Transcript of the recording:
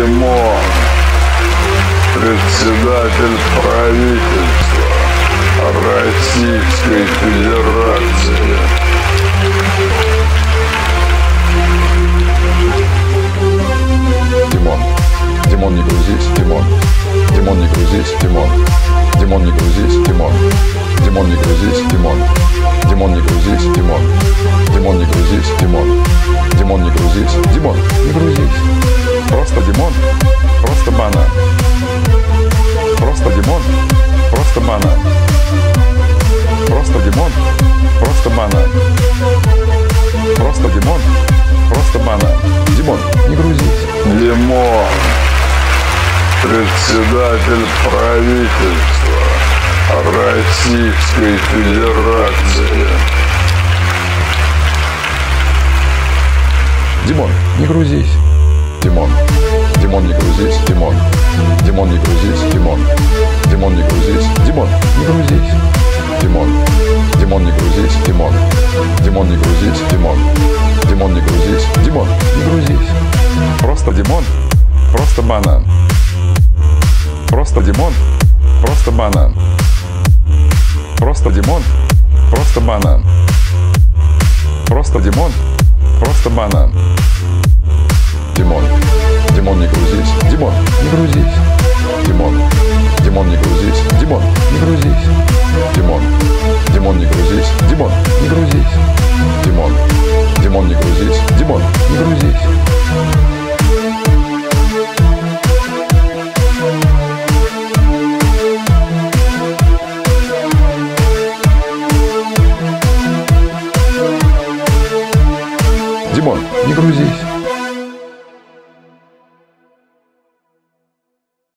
Димон, председатель правительства Российской Федерации. Димон, Димон, не грузись, Димон. Димон, не грузись, Димон. Димон, не грузись, Димон. Димон, не грузись, Димон. Димон, не грузись, Димон. Димон, не грузись, Димон. Димон, не грузись, Димон, не грузись. Просто Димон, просто банан. Просто Димон, просто банан. Просто Димон, просто банан. Просто Димон, просто банан. Димон, не грузись. Димон, председатель правительства Российской Федерации. Димон, не грузись. Димон, Димон, не грузись, Димон. Димон, не грузись, Димон. Димон, не грузись, Димон, не грузись. Димон, Димон, не грузись, Димон. Димон, не грузись, Димон. Димон, не грузись, Димон, не грузись. Просто Димон, просто банан. Просто Димон, просто банан. Просто Димон, просто банан. Просто Димон, просто банан. Димон, Димон, не грузись, Димон, не грузись. Димон, Димон, не грузись, Димон, не грузись. Димон, Димон, не грузись, Димон, не грузись. Димон, Димон, не грузись, Димон, не грузись.